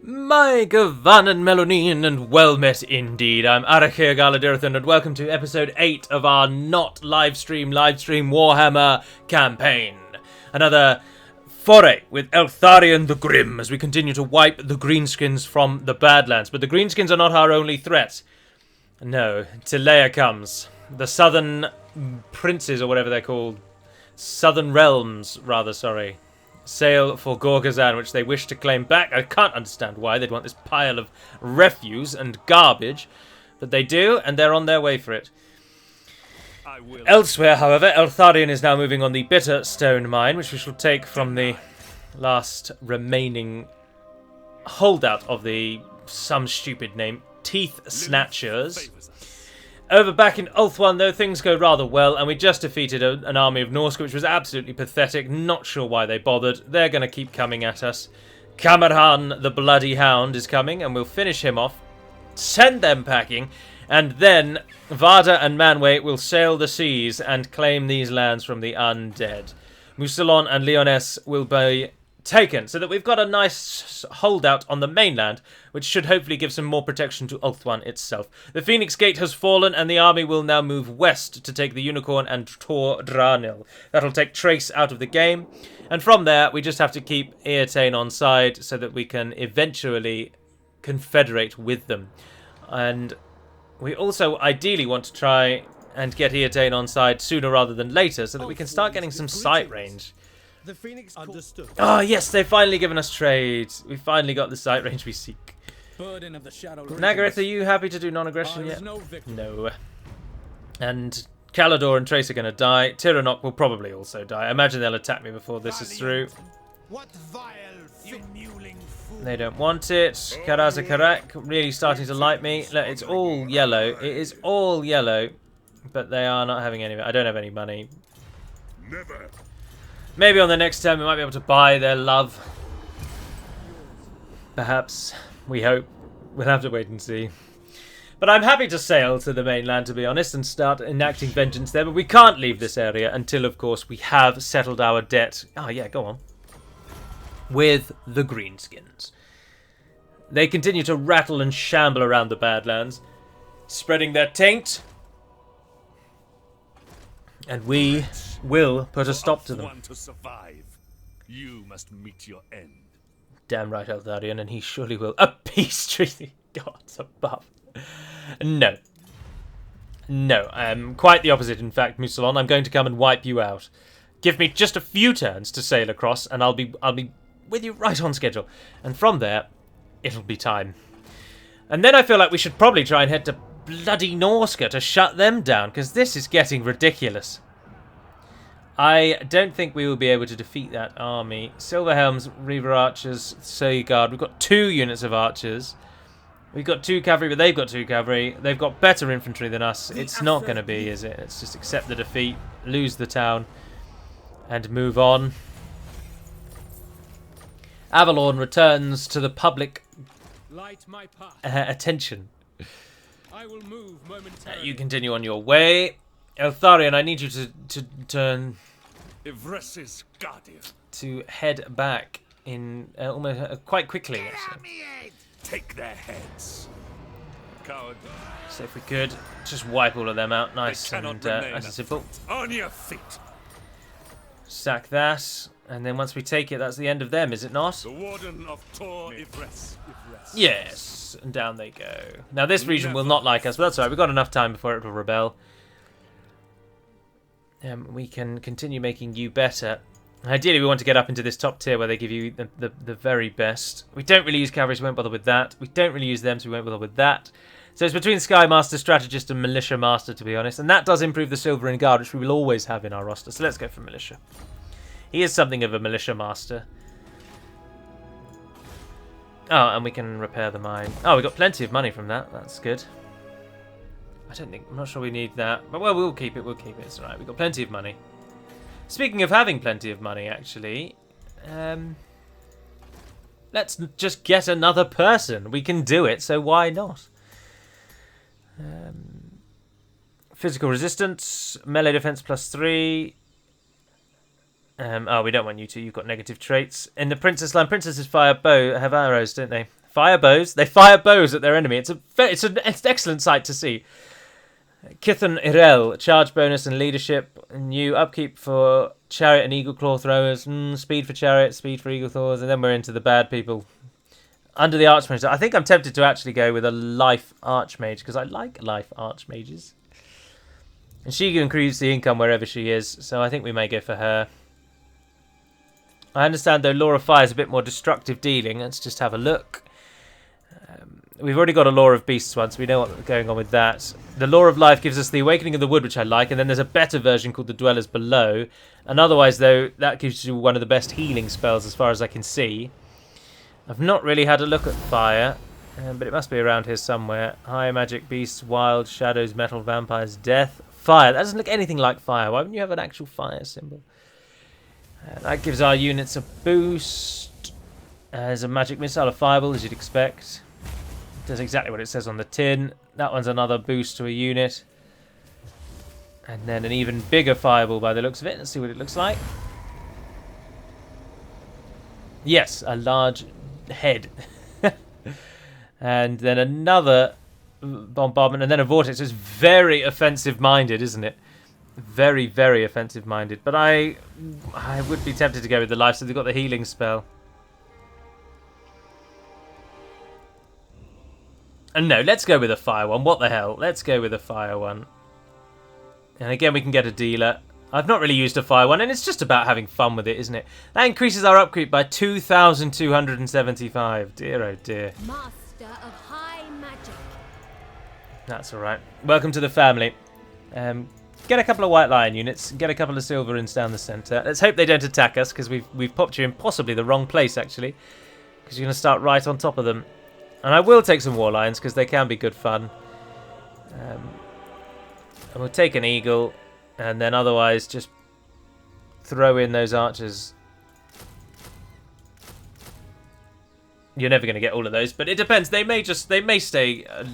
My Gavan and Melonin, and well met indeed. I'm Arachir Galadirthan, and welcome to episode 8 of our not livestream Warhammer campaign. Another foray with Eltharion the Grim as we continue to wipe the Greenskins from the Badlands. But the Greenskins are not our only threat. No, Tilea comes. The Southern Princes, or whatever they're called. Southern Realms, rather, sorry. Sail for Gorgazan, which they wish to claim back. I can't understand why they'd want this pile of refuse and garbage, but they do, and they're on their way for it. Elsewhere, however, Eltharion is now moving on the Bitter Stone Mine, which we shall take from the last remaining holdout of the, some stupid name, Teeth Snatchers. Over back in Ulthuan, though, things go rather well, and we just defeated an army of Norska, which was absolutely pathetic. Not sure why they bothered. They're going to keep coming at us. Kamarhan, the Bloody Hound, is coming, and we'll finish him off. Send them packing, and then Vada and Manwë will sail the seas and claim these lands from the undead. Mousillon and Lyonesse will be taken, so that we've got a nice holdout on the mainland, which should hopefully give some more protection to Ulthuan itself. The Phoenix Gate has fallen, and the army will now move west to take the Unicorn and Tor Dranil. That'll take Trace out of the game, and from there we just have to keep Eotane on side so that we can eventually confederate with them. And we also ideally want to try and get Eotane on side sooner rather than later so that we can start getting some sight range. The Phoenix understood. Oh yes, they've finally given us trade. We finally got the sight range we seek. Burden of the Shadow. Nagaryth, are you happy to do non-aggression yet? No. And Calador and Trace are going to die. Tyrannoc will probably also die. I imagine they'll attack me before this is through. What vile, mewling fool. They don't want it. Karaza Karak really starting to like me. Look, it's all yellow. It is all yellow. But they are not having any. I don't have any money. Never. Maybe on the next turn we might be able to buy their love. Perhaps. We hope. We'll have to wait and see. But I'm happy to sail to the mainland, to be honest, and start enacting vengeance there. But we can't leave this area until, of course, we have settled our debt. Oh, yeah, go on. With the Greenskins. They continue to rattle and shamble around the Badlands, spreading their taint. And we will put a stop to them. To survive, you must meet your end. Damn right, Eltharion, and he surely will. A peace treaty, gods above. No, quite the opposite. In fact, Mousillon, I'm going to come and wipe you out. Give me just a few turns to sail across, and I'll be with you right on schedule. And from there, it'll be time. And then I feel like we should probably try and head to bloody Norska to shut them down, because this is getting ridiculous. I don't think we will be able to defeat that army. Silverhelms, Reaver Archers, Seaguard. We've got 2 units of archers. We've got 2 cavalry, but they've got 2 cavalry. They've got better infantry than us. It's not going to be, is it? Let's just accept the defeat, lose the town, and move on. Avalon returns to the public Light my path. attention. I will move momentarily. You continue on your way. Eltharion, I need you to turn Ivres's guardian. to head back in almost quite quickly. Actually. Take their heads. Coward. So if we could just wipe all of them out, nice cannot and remain nice and simple. On your feet. Sack that, and then once we take it, that's the end of them, is it not? The warden of Tor Ivres. Yes, and down they go. Now this region will not like us, but that's alright. We've got enough time before it will rebel. We can continue making you better. Ideally, we want to get up into this top tier where they give you the very best. We don't really use cavalry, so we won't bother with that. We don't really use them, so we won't bother with that. So it's between Sky Master, Strategist, and Militia Master, to be honest. And that does improve the Silver and Guard, which we will always have in our roster. So let's go for Militia. He is something of a Militia Master. Oh, and we can repair the mine. Oh, we got plenty of money from that. That's good. I'm not sure we need that. But, well, we'll keep it. We'll keep it. It's alright. We've got plenty of money. Speaking of having plenty of money, actually, let's just get another person. We can do it, so why not? Physical resistance, melee defense +3. Oh, we don't want you to. You've got negative traits. In the princess line, princesses fire bow have arrows, don't they? fire bows. They fire bows at their enemy. It's an excellent sight to see. Kithon Irel, charge bonus and leadership. New upkeep for chariot and eagle claw throwers. Speed for chariot, speed for eagle claws, and then we're into the bad people. Under the archmage, I think I'm tempted to actually go with a life archmage because I like life archmages. And she increases the income wherever she is, so I think we may go for her. I understand though Law of Fire is a bit more destructive dealing. Let's just have a look. We've already got a Law of Beasts one, so we know what's going on with that. The Law of Life gives us the Awakening of the Wood, which I like, and then there's a better version called the Dwellers Below. And otherwise, though, that gives you one of the best healing spells as far as I can see. I've not really had a look at Fire, but it must be around here somewhere. High Magic, Beasts, Wild, Shadows, Metal, Vampires, Death, Fire. That doesn't look anything like Fire. Why wouldn't you have an actual Fire symbol? That gives our units a boost. There's a Magic Missile, a Fireball, as you'd expect. Does exactly what it says on the tin. That one's another boost to a unit. And then an even bigger fireball by the looks of it. Let's see what it looks like. Yes, a large head. And then another bombardment and then a vortex. It's very offensive minded, isn't it? Very, very offensive minded. But I would be tempted to go with the life, so they've got the healing spell. And no, let's go with a fire one. What the hell? Let's go with a fire one. And again, we can get a dealer. I've not really used a fire one, and it's just about having fun with it, isn't it? That increases our upkeep by 2,275. Dear, oh dear. Master of High Magic. That's all right. Welcome to the family. Get a couple of White Lion units. Get a couple of Silverins down the centre. Let's hope they don't attack us, because we've popped you in possibly the wrong place, actually. Because you're going to start right on top of them. And I will take some War Lions because they can be good fun. And we'll take an Eagle. And then otherwise just throw in those archers. You're never going to get all of those. But it depends. They may stay a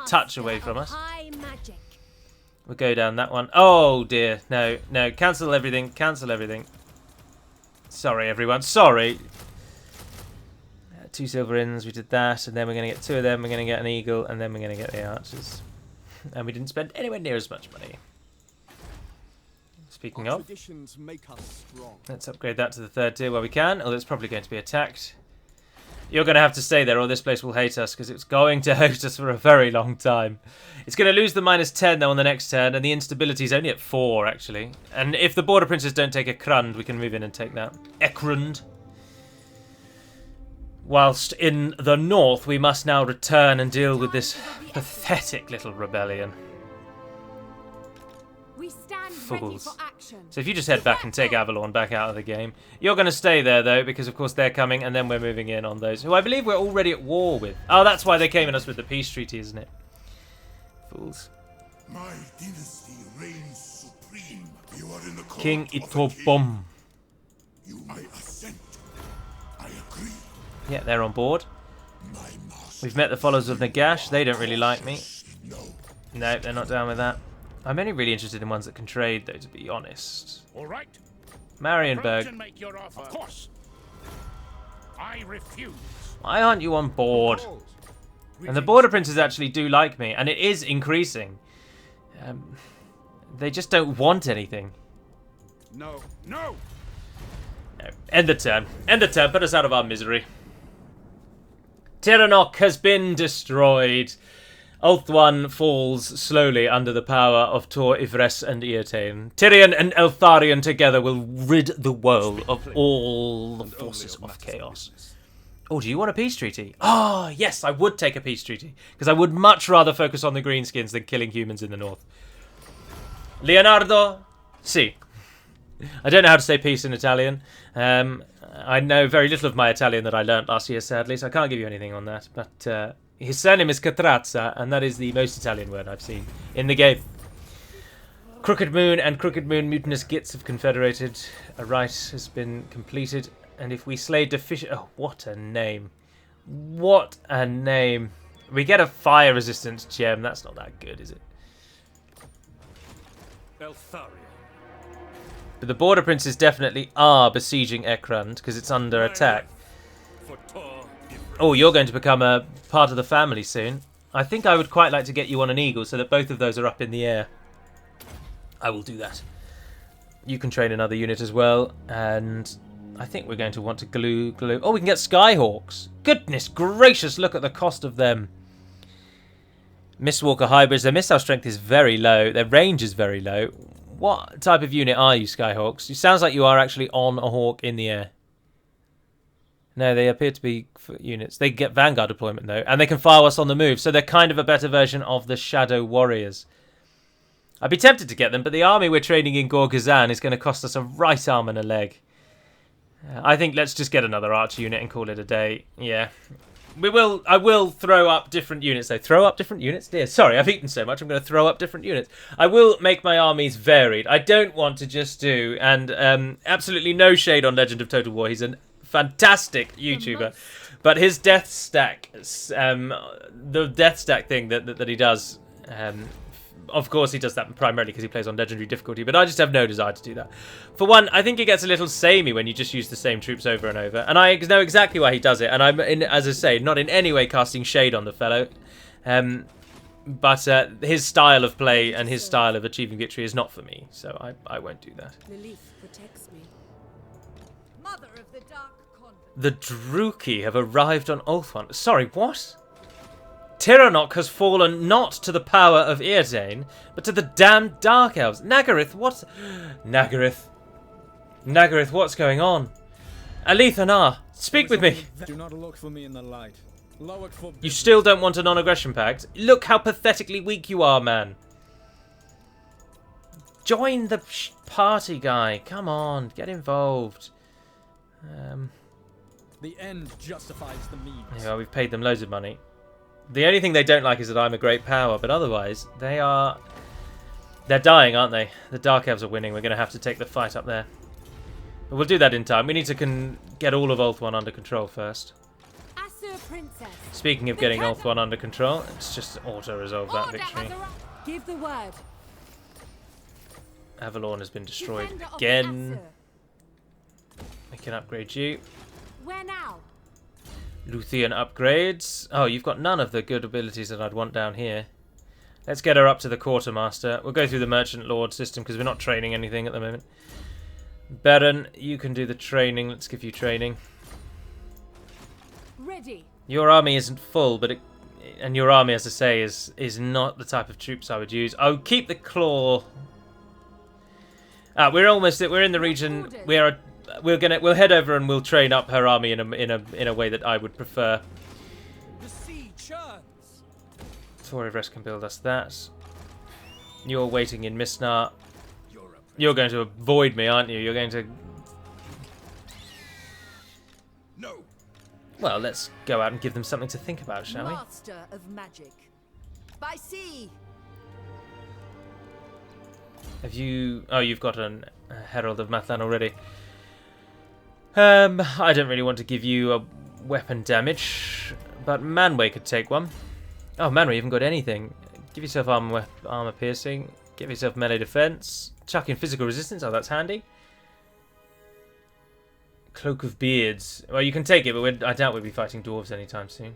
touch away from us. We'll go down that one. Oh dear. No. Cancel everything. Cancel everything. Sorry everyone. Sorry. 2 Silverins, we did that, and then we're going to get 2 of them, we're going to get an Eagle, and then we're going to get the Archers. And we didn't spend anywhere near as much money. Speaking of, let's upgrade that to the 3rd tier where we can, although it's probably going to be attacked. You're going to have to stay there, or this place will hate us, because it's going to host us for a very long time. It's going to lose the -10, though, on the next turn, and the instability is only at 4, actually. And if the Border Princes don't take a Krund, we can move in and take that. Ekrund. Whilst in the north, we must now return and deal with this pathetic little rebellion. Fools. So if you just head back and take Avalon back out of the game. You're going to stay there, though, because, of course, they're coming, and then we're moving in on those, who I believe we're already at war with. Oh, that's why they came in us with the peace treaty, isn't it? Fools. My dynasty reigns supreme. You are in the King Itobom. I assent. I agree. Yeah, they're on board. We've met the followers of Nagash. They don't really like me. No, they're not down with that. I'm only really interested in ones that can trade, though, to be honest. All right. Marienburg. Make your offer. Of course. I refuse. Why aren't you on board? And the Border Princes actually do like me, and it is increasing. They just don't want anything. No. No. End the turn. End the turn. Put us out of our misery. Tiranoc has been destroyed. Ulthuan falls slowly under the power of Tor, Ivres, and Eotane. Tyrion and Eltharion together will rid the world of all the forces of chaos. Oh, do you want a peace treaty? Ah, yes, I would take a peace treaty. Because I would much rather focus on the greenskins than killing humans in the north. Leonardo, si. I don't know how to say peace in Italian. I know very little of my Italian that I learnt last year, sadly, so I can't give you anything on that. But his surname is Catrazza, and that is the most Italian word I've seen in the game. Crooked Moon and Crooked Moon mutinous Gits have confederated. A rite has been completed, and if we slay deficient... Oh, what a name. What a name. We get a fire resistance gem. That's not that good, is it? Eltharion. But the Border Princes definitely are besieging Ekrund because it's under attack. For Tor, Oh, you're going to become a part of the family soon. I think I would quite like to get you on an eagle so that both of those are up in the air. I will do that. You can train another unit as well, and I think we're going to want to glue. Oh, we can get Skyhawks. Goodness gracious, look at the cost of them. Mistwalker hybrids. Their missile strength is very low. Their range is very low. What type of unit are you, Skyhawks? It sounds like you are actually on a hawk in the air. No, they appear to be units. They get Vanguard deployment, though, and they can fire us on the move, so they're kind of a better version of the Shadow Warriors. I'd be tempted to get them, but the army we're training in Gorgazan is going to cost us a right arm and a leg. I think let's just get another archer unit and call it a day. Yeah. I will throw up different units, though. Throw up different units? Dear, sorry, I've eaten so much, I'm going to throw up different units. I will make my armies varied. I don't want to just do, and absolutely no shade on Legend of Total War. He's a fantastic YouTuber, but his death stack, the death stack thing that he does, of course he does that primarily because he plays on legendary difficulty, but I just have no desire to do that. For one, I think it gets a little samey when you just use the same troops over and over, and I know exactly why he does it, and I'm, as I say, not in any way casting shade on the fellow, but his style of play and his style of achieving victory is not for me, so I won't do that. The leaf protects me. Mother of the Dark Convent. The Druki have arrived on Ulthuan. Sorry, what? Tyrannoc has fallen not to the power of Eardane, but to the damned Dark Elves. Nagaryth, what? Nagaryth, what's going on? Alethanar, speak with me. Do not look for me in the light. You still don't want a non-aggression pact? Look how pathetically weak you are, man. Join the party, guy. Come on, get involved. The end justifies the means. Yeah, we've paid them loads of money. The only thing they don't like is that I'm a great power, but otherwise, they're dying, aren't they? The Dark Elves are winning. We're going to have to take the fight up there. But we'll do that in time. We need to get all of Ulthuan under control first. Asur Princess. Speaking of getting Ulthuan under control, let's just auto-resolve that victory. Give the word. Avalon has been destroyed Defender of again. Asur. We can upgrade you. Where now? Luthian upgrades. Oh, you've got none of the good abilities that I'd want down here. Let's get her up to the Quartermaster. We'll go through the Merchant Lord system because we're not training anything at the moment. Baron, you can do the training. Let's give you training. Ready. Your army isn't full, but and your army, as I say, is not the type of troops I would use. I would keep the Claw. We're in the region. We'll head over and we'll train up her army in a way that I would prefer. The sea churns. Tory of Rest can build us that. You're waiting in Misnar. You're going to avoid me, aren't you? You're going to... No. Well, let's go out and give them something to think about, shall we? Master of magic. By sea. Have you... Oh, you've got a Herald of Mathlan already. I don't really want to give you a weapon damage, but Manwë could take one. Oh, Manwë, you haven't got anything. Give yourself armor piercing. Give yourself melee defense. Chuck in physical resistance. Oh, that's handy. Cloak of Beards. Well, you can take it, but I doubt we'll be fighting dwarves anytime soon.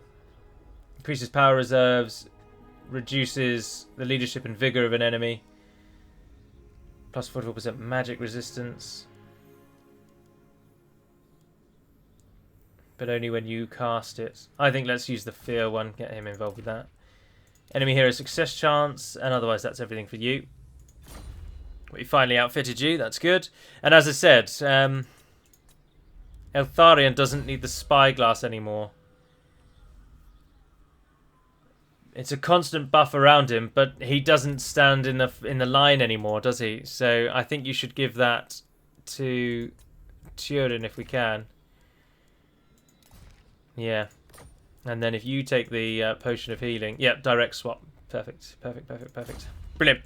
Increases power reserves. Reduces the leadership and vigor of an enemy. Plus 44% magic resistance. But only when you cast it. I think let's use the fear one. Get him involved with that. Enemy hero success chance. And otherwise that's everything for you. We finally outfitted you. That's good. And as I said, Eltharion doesn't need the spyglass anymore. It's a constant buff around him, but he doesn't stand in the line anymore, does he? So I think you should give that to Turin if we can. Yeah. And then if you take the potion of healing... Yeah, direct swap. Perfect. Brilliant.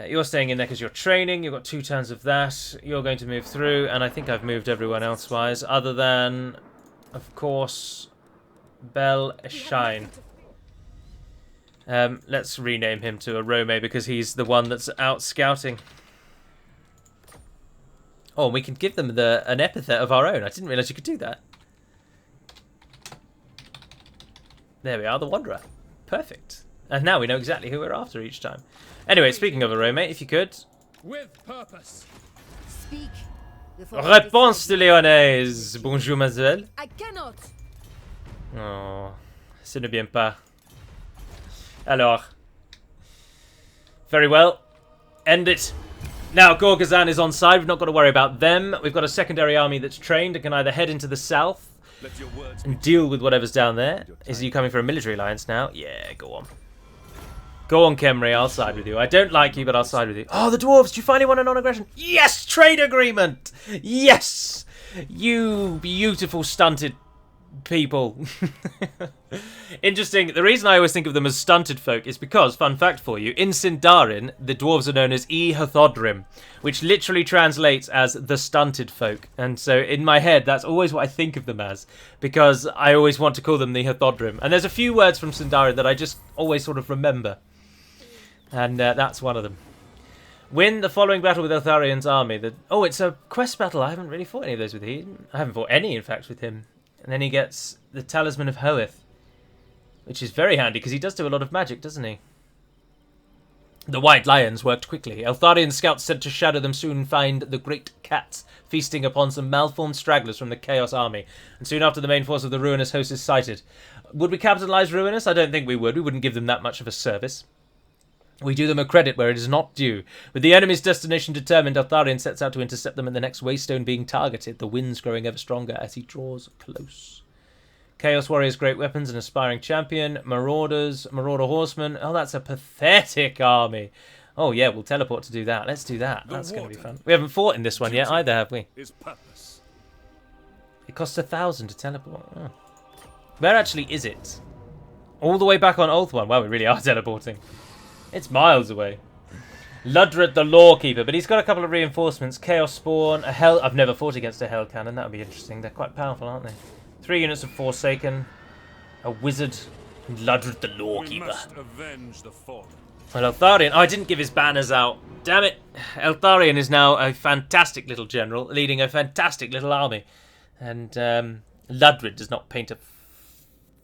You're staying in there because you're training. You've got 2 turns of that. You're going to move through, and I think I've moved everyone elsewise, other than, of course, Bel Shine. Let's rename him to a Rome because he's the one that's out scouting. Oh, we can give them an epithet of our own. I didn't realise you could do that. There we are, the Wanderer. Perfect. And now we know exactly who we're after each time. Anyway, speaking of Arome, if you could... With purpose. Speak. before I Réponse de decide. Lyonnaise. Bonjour, mademoiselle. I cannot. Oh, ce ne vient pas. Alors. Very well. End it. Now, Gorgazan is on side. We've not got to worry about them. We've got a secondary army that's trained and can either head into the south Let your words and deal with whatever's down there. Is he coming for a military alliance now? Yeah, go on. Go on, Kemri. I'll side with you. I don't like you, but I'll side with you. Oh, the dwarves. Do you finally want a non-aggression? Yes! Trade agreement! Yes! You beautiful stunted people. Interesting. The reason I always think of them as stunted folk is because, fun fact for you, in Sindarin, the dwarves are known as Ehathodrim, which literally translates as the stunted folk. And so in my head, that's always what I think of them as, because I always want to call them the Ehathodrim. And there's a few words from Sindarin that I just always sort of remember. And that's one of them. Win the following battle with Eltharion's army. Oh, it's a quest battle. I haven't really fought any of those with him. I haven't fought any, in fact, with him. And then he gets the Talisman of Hoeth, which is very handy because he does do a lot of magic, doesn't he? The White Lions worked quickly. Eltharion's scouts sent to shadow them soon find the Great Cats feasting upon some malformed stragglers from the Chaos army. And soon after the main force of the Ruinous host is sighted. Would we capitalise Ruinous? I don't think we would. We wouldn't give them that much of a service. We do them a credit where it is not due. With the enemy's destination determined, Eltharion sets out to intercept them and the next waystone being targeted, the winds growing ever stronger as he draws close. Chaos Warriors, great weapons, an aspiring champion, Marauders, Marauder Horsemen. Oh, that's a pathetic army. Oh, yeah, we'll teleport to do that. Let's do that. That's going to be fun. We haven't fought in this one yet either, have we? is purpose. It costs 1,000 to teleport. Oh. Where actually is it? All the way back on Ulthuan. Wow, we really are teleporting. It's miles away. Ludred the Lawkeeper, but he's got a couple of reinforcements. Chaos Spawn, a Hell... I've never fought against a Hell Cannon. That would be interesting. They're quite powerful, aren't they? 3 units of Forsaken, a Wizard, and Ludred the We Lawkeeper. must avenge the fallen. Well, Eltharion... Oh, I didn't give his banners out. Damn it. Eltharion is now a fantastic little general, leading a fantastic little army. And Ludred does not paint a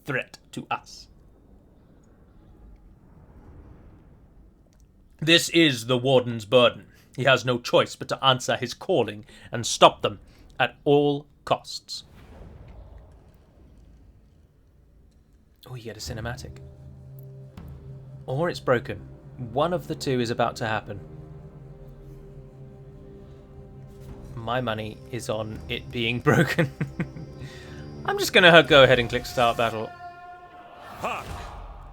threat to us. This is the Warden's burden. He has no choice but to answer his calling and stop them at all costs. Oh, you get a cinematic. Or it's broken. One of the two is about to happen. My money is on it being broken. I'm just going to go ahead and click Start Battle. Hark,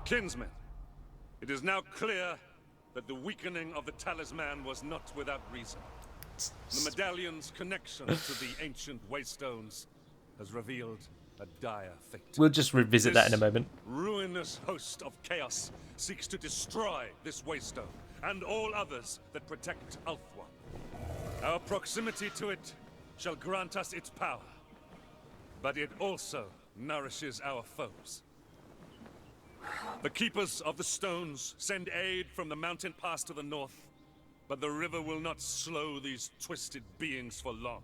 kinsmen. It is now clear that the weakening of the talisman was not without reason. The medallion's connection to the ancient waystones has revealed a dire fate. We'll just revisit that in a moment. Ruinous host of chaos seeks to destroy this waystone and all others that protect Ulthuan. Our proximity to it shall grant us its power, but it also nourishes our foes. The Keepers of the Stones send aid from the mountain pass to the north, but the river will not slow these twisted beings for long.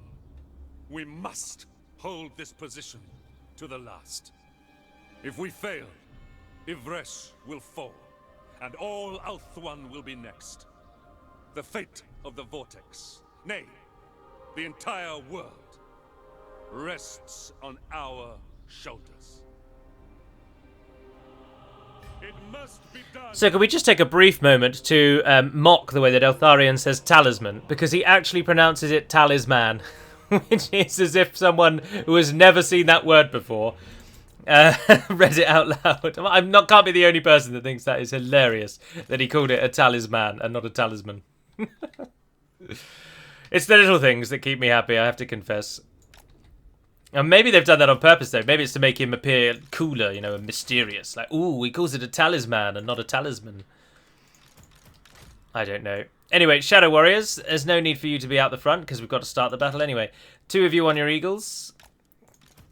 We must hold this position to the last. If we fail, Ivresh will fall, and all Ulthuan will be next. The fate of the Vortex, nay, the entire world, rests on our shoulders. It must be done. So can we just take a brief moment to mock the way that Eltharion says talisman, because he actually pronounces it talisman, which is as if someone who has never seen that word before read it out loud. Can't be the only person that thinks that is hilarious, that he called it a talisman and not a talisman. It's the little things that keep me happy, I have to confess. And maybe they've done that on purpose, though. Maybe it's to make him appear cooler, you know, and mysterious. Like, ooh, he calls it a talisman and not a talisman. I don't know. Anyway, Shadow Warriors, there's no need for you to be out the front, because we've got to start the battle anyway. 2 of you on your eagles.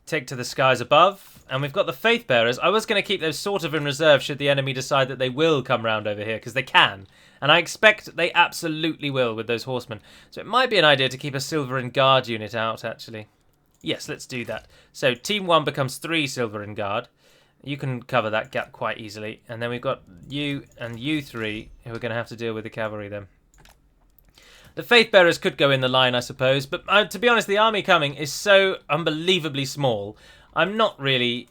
Take to the skies above. And we've got the Faith Bearers. I was going to keep those sort of in reserve should the enemy decide that they will come round over here, because they can. And I expect they absolutely will with those horsemen. So it might be an idea to keep a Silver and Guard unit out, actually. Yes, let's do that. So Team 1 becomes 3 Silver and Guard. You can cover that gap quite easily. And then we've got you and you three who are going to have to deal with the cavalry then. The Faith Bearers could go in the line, I suppose. But to be honest, the army coming is so unbelievably small. I'm not really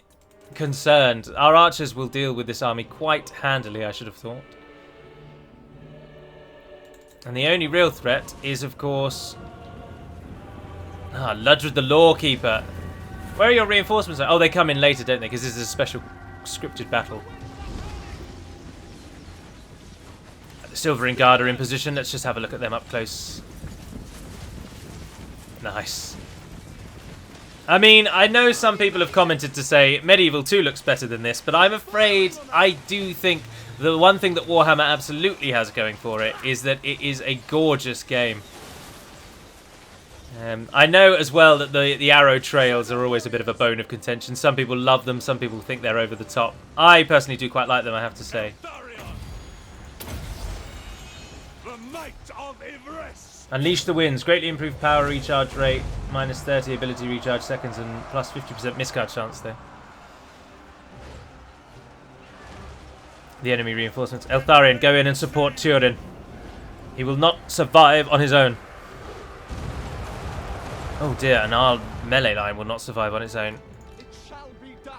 concerned. Our archers will deal with this army quite handily, I should have thought. And the only real threat is, of course... Ludred the Lawkeeper. Where are your reinforcements? Oh, they come in later, don't they? Because this is a special scripted battle. The Silvering Guard are in position. Let's just have a look at them up close. Nice. I mean, I know some people have commented to say Medieval 2 looks better than this, but I'm afraid I do think the one thing that Warhammer absolutely has going for it is that it is a gorgeous game. I know as well that the arrow trails are always a bit of a bone of contention. Some people love them, some people think they're over the top. I personally do quite like them, I have to say. The might of Ivres. Unleash the Winds. Greatly improved power recharge rate. Minus 30 ability recharge seconds and plus 50% miscard chance there. The enemy reinforcements. Eltharion, go in and support Turin. He will not survive on his own. Oh dear, and our melee line will not survive on its own. It shall be done.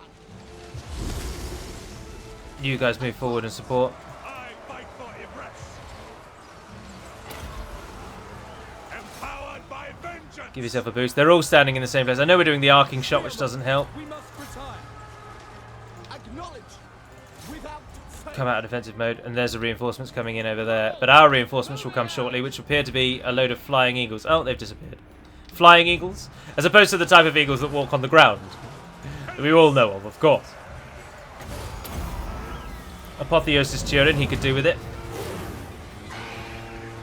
You guys move forward and support. I fight for Ivres. Empowered by vengeance. Give yourself a boost. They're all standing in the same place. I know we're doing the arcing shot, which doesn't help. We must retire. Acknowledge. Without fail. Come out of defensive mode, and there's the reinforcements coming in over there. But our reinforcements will come shortly, which appear to be a load of flying eagles. Oh, they've disappeared. Flying eagles, as opposed to the type of eagles that walk on the ground that we all know of course. Apotheosis Turin, he could do with it.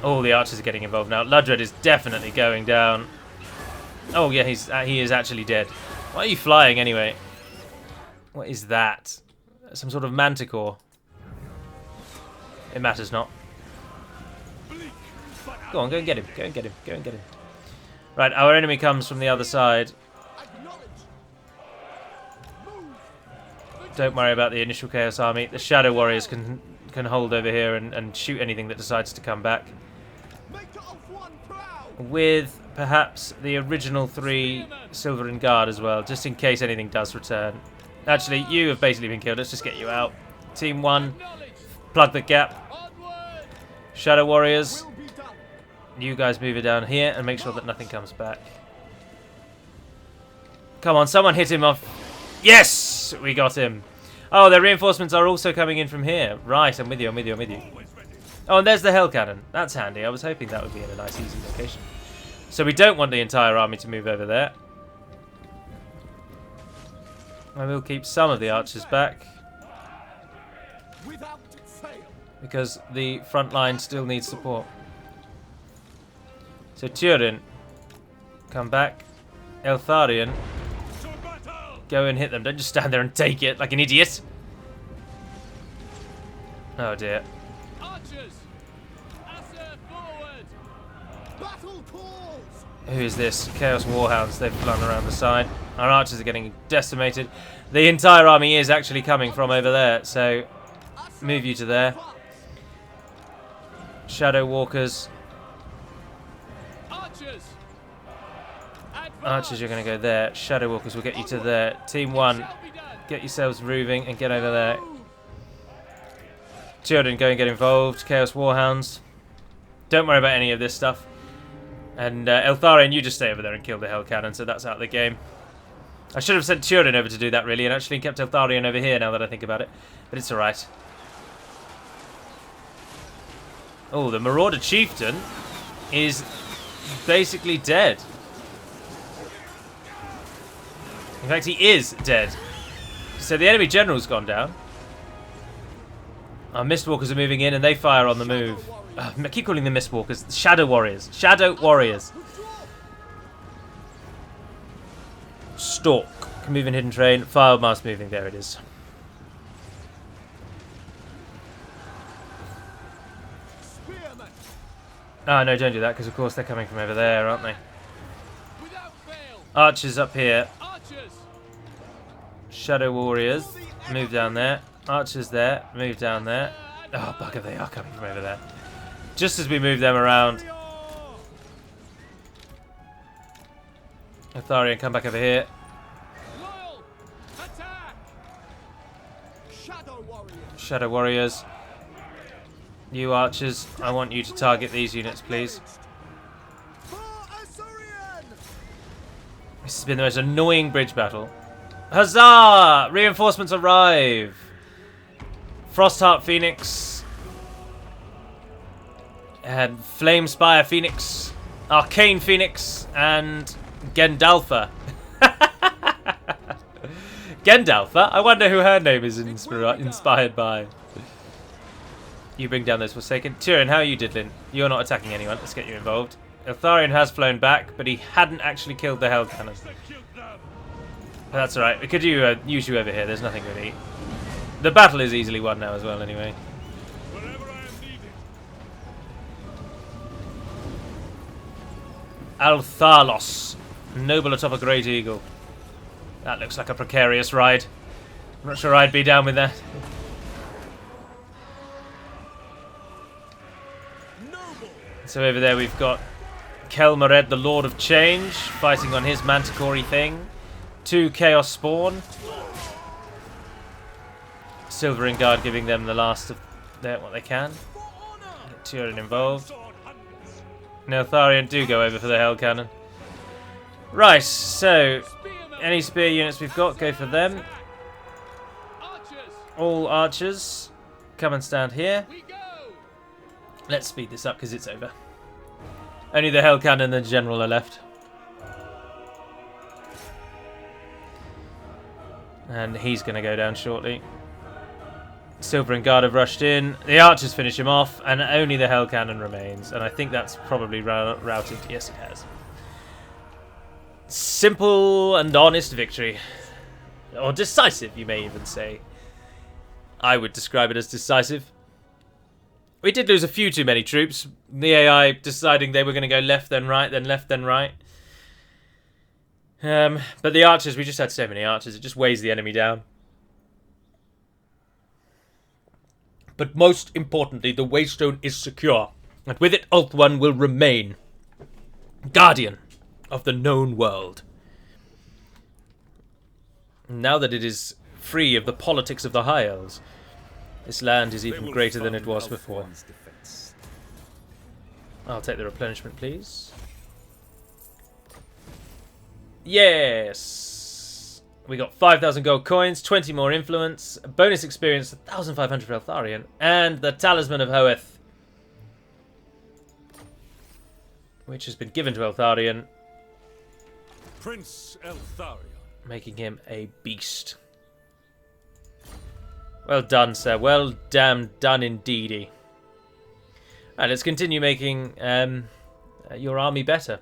All the archers are getting involved now. Ludred is definitely going down. Oh yeah, he is actually dead. Why are you flying anyway? What is that? Some sort of manticore. It matters not. Go on, go and get him. Go and get him. Go and get him. Right, our enemy comes from the other side. Don't worry about the initial Chaos Army. The Shadow Warriors can hold over here and shoot anything that decides to come back. With perhaps the original 3 Silvering Guard as well, just in case anything does return. Actually, you have basically been killed. Let's just get you out. Team 1, plug the gap. Shadow Warriors. You guys move it down here and make sure that nothing comes back. Come on, someone hit him off. Yes! We got him. Oh, their reinforcements are also coming in from here. Right, I'm with you, I'm with you, I'm with you. Oh, and there's the Hell Cannon. That's handy. I was hoping that would be in a nice, easy location. So we don't want the entire army to move over there. I will keep some of the archers back. Because the front line still needs support. So Turin, come back. Eltharion, go and hit them. Don't just stand there and take it like an idiot. Oh dear. Archers, Asser forward. Battle calls. Who is this? Chaos Warhounds. They've flung around the side. Our archers are getting decimated. The entire army is actually coming from over there. So move you to there. Shadow Walkers. Archers, you're going to go there. Shadow Walkers will get you to there. Team 1, get yourselves moving and get over there. Children, go and get involved. Chaos Warhounds. Don't worry about any of this stuff. And Eltharion, you just stay over there and kill the Hell Cannon, so that's out of the game. I should have sent Turin over to do that, really, and actually kept Eltharion over here now that I think about it. But it's alright. Oh, the Marauder Chieftain is basically dead. In fact, he is dead. So the enemy general's gone down. Our Mistwalkers are moving in and they fire on the move. I keep calling them Mistwalkers. Shadow Warriors. Shadow Warriors. Stalk. Can move in hidden terrain. File mask moving. There it is. Oh, no, don't do that because, of course, they're coming from over there, aren't they? Archers up here. Shadow Warriors, move down there. Archers there, move down there. Oh, bugger, they are coming from over there. Just as we move them around. Eltharion, come back over here. Loyal! Attack! Shadow Warriors! Shadow Warriors. You archers, I want you to target these units, please. For Eltharion! This has been the most annoying bridge battle. Huzzah! Reinforcements arrive! Frostheart Phoenix. And Flamespire Phoenix. Arcane Phoenix. And Gendalfa. Gendalfa? I wonder who her name is inspired by. You bring down those Forsaken. Tyrion, how are you diddling? You're not attacking anyone. Let's get you involved. Eltharion has flown back, but he hadn't actually killed the Hell Cannon. But that's alright. We could use you over here. There's nothing really. The battle is easily won now as well, anyway. Wherever I am needed. Althalos. Noble atop a great eagle. That looks like a precarious ride. I'm not sure I'd be down with that. So over there we've got Kelmared, the Lord of Change, fighting on his Manticore thing. 2 Chaos Spawn. Silvering Guard giving them the last of what they can. Get Tyrion involved. Eltharion do go over for the Hell Cannon. Right, so any spear units we've got, go for them. All archers, come and stand here. Let's speed this up because it's over. Only the Hell Cannon and the General are left. And he's going to go down shortly. Silver and Guard have rushed in. The archers finish him off, and only the Hell Cannon remains. And I think that's probably routed. Yes, it has. Simple and honest victory. Or decisive, you may even say. I would describe it as decisive. We did lose a few too many troops. The AI deciding they were going to go left then right, then left then right. But the archers, we just had so many archers, it just weighs the enemy down. But most importantly, the Waystone is secure. And with it, Ulthuan will remain guardian of the known world. Now that it is free of the politics of the High Elves, this land is even greater than it was before. I'll take the replenishment, please. Yes! We got 5,000 gold coins, 20 more influence, bonus experience, 1,500 for Eltharion, and the Talisman of Hoeth, which has been given to Eltharion, Prince Eltharion, making him a beast. Well done, sir. Well damn done indeedy. Right, let's continue making your army better.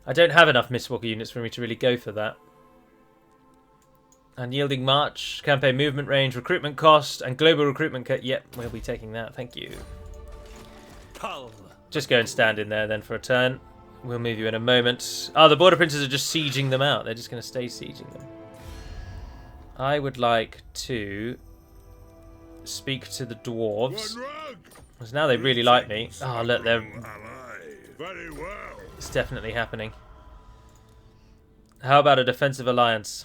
I don't have enough Mistwalker units for me to really go for that. Unyielding March, campaign movement range, recruitment cost, and global recruitment cut. Yep, we'll be taking that. Thank you. Just go and stand in there then for a turn. We'll move you in a moment. Oh, the Border Princes are just sieging them out. They're just going to stay sieging them. I would like to speak to the dwarves. Because now they really like me. Oh, look, they're... Very well. It's definitely happening. How about a defensive alliance?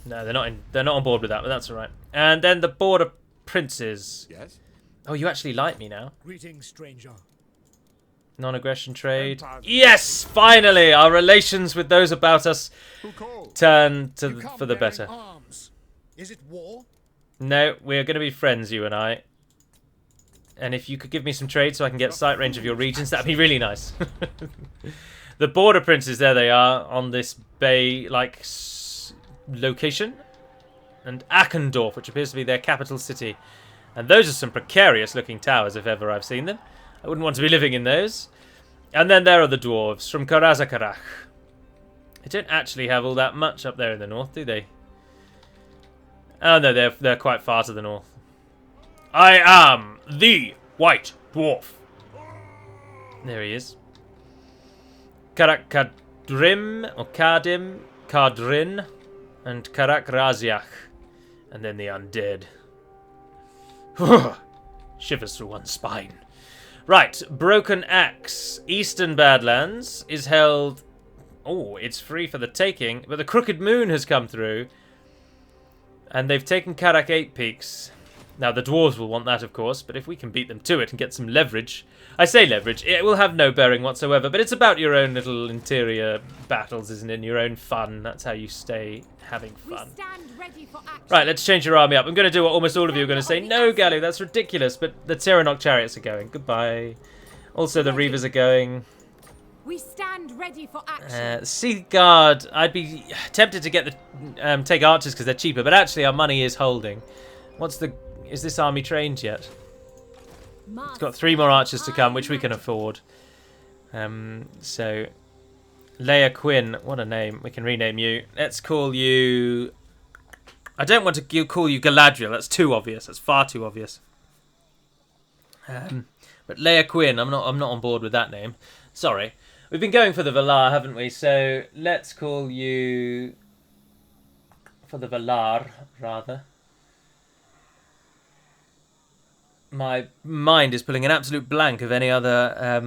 No, they're not on board with that, but that's all right. And then the Border Princes. Yes? Oh, you actually like me now. Greetings, stranger. Non-aggression trade. Yes, finally, our relations with those about us turn for the better. Arms. Is it war? No, we're going to be friends, you and I. And if you could give me some trade so I can get sight range of your regions, that'd be really nice. The Border Princes, there they are, on this bay-like location. And Akendorf, which appears to be their capital city. And those are some precarious-looking towers, if ever I've seen them. I wouldn't want to be living in those. And then there are the dwarves from Karazakarach. They don't actually have all that much up there in the north, do they? Oh no, they're quite far to the north. I am the White Dwarf. There he is. or Kadim, Kadrin, and Karak Raziach. And then the undead. Shivers through one's spine. Right, Broken Axe. Eastern Badlands is held... Oh, it's free for the taking, but the Crooked Moon has come through. And they've taken Karak 8 Peaks. Now, the dwarves will want that, of course, but if we can beat them to it and get some leverage... I say leverage, it will have no bearing whatsoever, but it's about your own little interior battles, isn't it? And your own fun. That's how you stay having fun. Right, let's change your army up. I'm going to do what almost all of you are going to say. No, Galu, that's ridiculous, but the Tyrannoc chariots are going. Goodbye. Also, the Reavers are going. We stand ready for action. Sea Guard, I'd be tempted to get the take archers because they're cheaper, but actually our money is holding. Is this army trained yet? It's got 3 more archers to come, which we can afford. So, Leia Quinn, what a name. We can rename you. Let's call you... I don't want to call you Galadriel. That's too obvious. That's far too obvious. But Leia Quinn, I'm not on board with that name. Sorry. We've been going for the Valar, haven't we? So, let's call you... For the Valar, rather. My mind is pulling an absolute blank of any other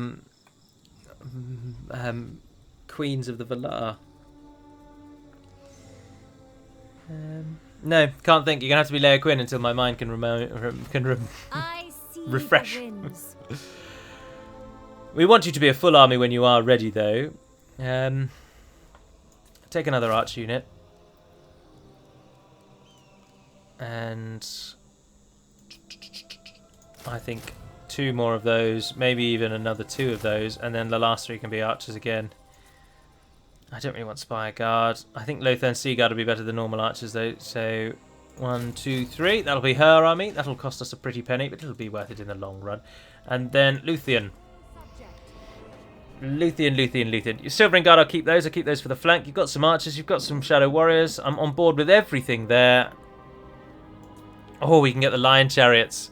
queens of the Valar. No, can't think. You're gonna have to be Leia Quinn until my mind can refresh. We want you to be a full army when you are ready, though. Take another arch unit, and I think 2 more of those, maybe even another 2 of those, and then the last 3 can be archers again. I don't really want Spire Guard. I think Lothern Sea Guard will be better than normal archers, though. So, 1, 2, 3. That'll be her army. That'll cost us a pretty penny, but it'll be worth it in the long run. And then Luthien. Luthien. Your Silvering Guard, I'll keep those. I'll keep those for the flank. You've got some archers. You've got some Shadow Warriors. I'm on board with everything there. Oh, we can get the Lion Chariots.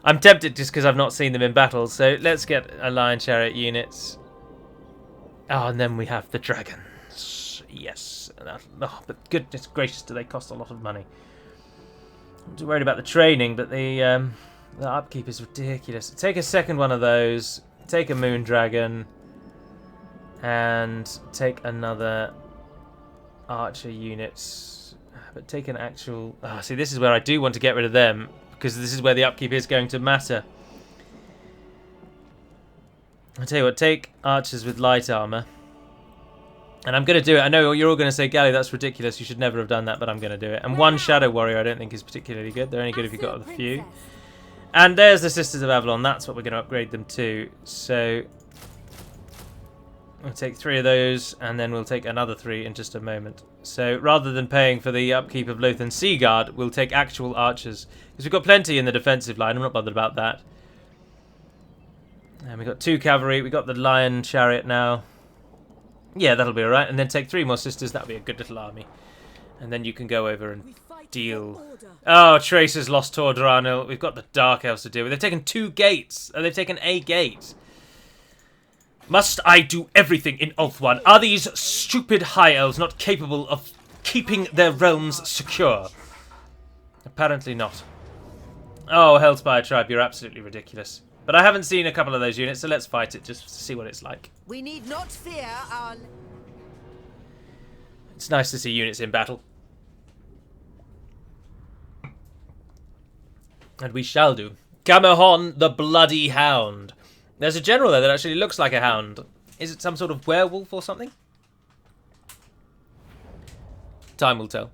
I'm tempted just because I've not seen them in battle, so let's get a Lion Chariot units. Oh, and then we have the dragons. Yes. Oh, but goodness gracious, do they cost a lot of money. I'm too worried about the training, but the upkeep is ridiculous. Take a second one of those, take a Moon Dragon, and take another Archer unit. But take an actual... Oh, see, this is where I do want to get rid of them, because this is where the upkeep is going to matter. I'll tell you what, take archers with light armor. And I'm going to do it. I know you're all going to say, Gally, that's ridiculous. You should never have done that, but I'm going to do it. And 1 Shadow Warrior I don't think is particularly good. They're only good if you've got a few. And there's the Sisters of Avalon. That's what we're going to upgrade them to. So we'll take 3 of those, and then we'll take another 3 in just a moment. So rather than paying for the upkeep of Lothern Sea Guard, we'll take actual archers. Because we've got plenty in the defensive line. I'm not bothered about that. And we've got 2 cavalry. We've got the Lion Chariot now. Yeah, that'll be alright. And then take 3 more sisters. That'll be a good little army. And then you can go over and deal. Oh, Tracer's lost Tor Draenor. We've got the Dark Elves to deal with. They've taken 2 gates. They've taken a gate. Must I do everything in Ulthuan? Are these stupid High Elves not capable of keeping their realms secure? Apparently not. Oh, Hellspire Tribe, you're absolutely ridiculous. But I haven't seen a couple of those units, so let's fight it just to see what it's like. We need not fear our... It's nice to see units in battle. And we shall do. Camahon the Bloody Hound. There's a general there that actually looks like a hound. Is it some sort of werewolf or something? Time will tell.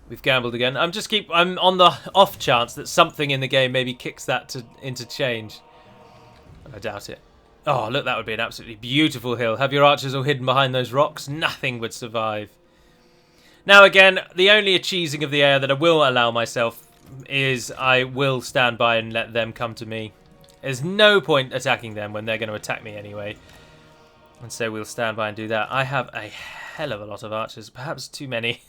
We've gambled again. I'm on the off chance that something in the game maybe kicks that into change. I doubt it. Oh, look, that would be an absolutely beautiful hill. Have your archers all hidden behind those rocks? Nothing would survive. Now again, the only cheesing of the air that I will allow myself is I will stand by and let them come to me. There's no point attacking them when they're going to attack me anyway. And so we'll stand by and do that. I have a hell of a lot of archers. Perhaps too many.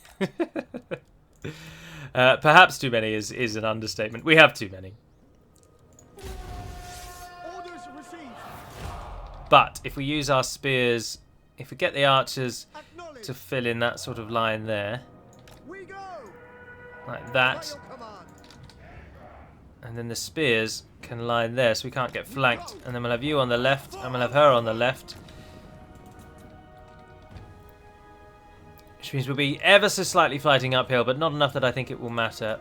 Perhaps too many is an understatement. We have too many. Orders received. But if we use our spears, if we get the archers to fill in that sort of line there, like that, and then the spears can line there so we can't get flanked, and then we'll have you on the left and we'll have her on the left, which means we'll be ever so slightly fighting uphill, but not enough that I think it will matter.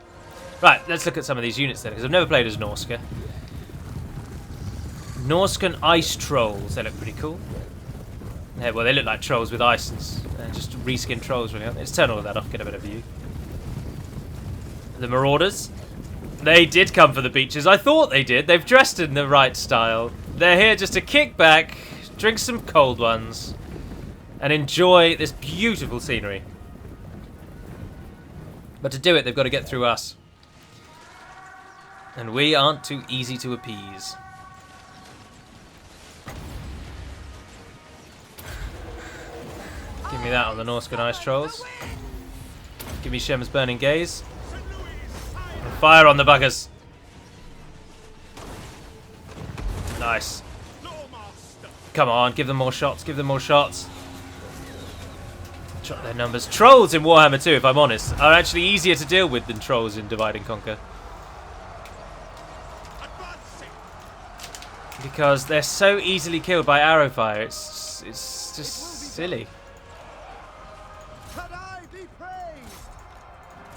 Right, let's look at some of these units then, because I've never played as Norska. Norskan ice trolls, they look pretty cool. Yeah, well, they look like trolls with ice and just reskin trolls really. Let's turn all of that off, get a better view. The Marauders. They did come for the beaches. I thought they did. They've dressed in the right style. They're here just to kick back, drink some cold ones, and enjoy this beautiful scenery. But to do it, they've got to get through us. And we aren't too easy to appease. Give me that on the Norskan Ice Trolls. Give me Shem's Burning Gaze. And fire on the buggers. Nice. Come on, give them more shots, give them more shots. Drop their numbers. Trolls in Warhammer 2, if I'm honest, are actually easier to deal with than trolls in Divide and Conquer. Because they're so easily killed by arrow fire, it's just silly.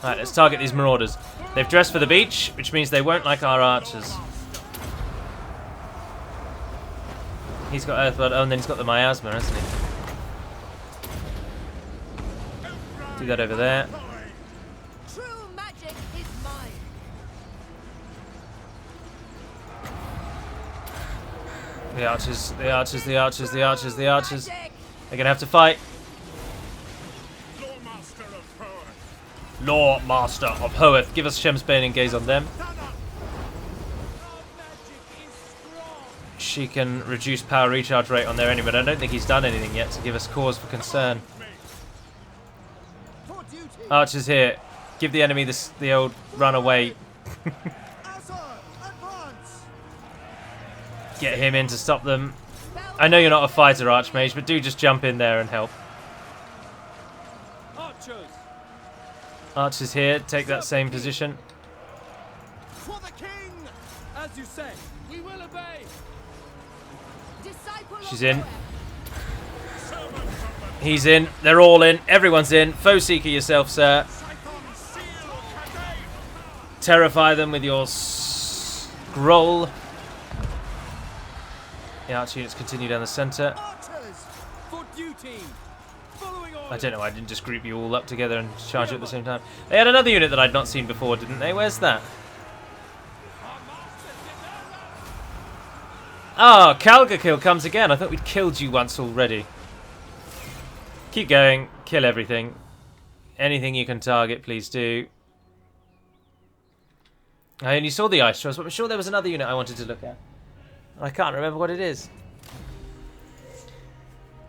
Right, let's target these Marauders. They've dressed for the beach, which means they won't like our archers. He's got Earthblood, oh, and then he's got the miasma, hasn't he? Do that over there. True magic is mine. The archers, the archers, the archers, the archers, the archers. They're gonna have to fight. Lore Master of Hoeth. Give us Shem's Burning Gaze on them. She can reduce power recharge rate on their enemy, but I don't think he's done anything yet to give us cause for concern. Archers here. Give the enemy the old run away. Get him in to stop them. I know you're not a fighter, Archmage, but do just jump in there and help. Archers here, take that same position. For the king, as you say, we will obey. She's in. He's in. They're all in. Everyone's in. Foe Seeker yourself, sir. Terrify them with your scroll. The archer units continue down the centre. For duty. I don't know, I didn't just group you all up together and charge it at the same time. They had another unit that I'd not seen before, didn't they? Where's that? Ah, Kalgakil comes again. I thought we'd killed you once already. Keep going. Kill everything. Anything you can target, please do. I only saw the ice trolls, but I'm sure there was another unit I wanted to look at. I can't remember what it is.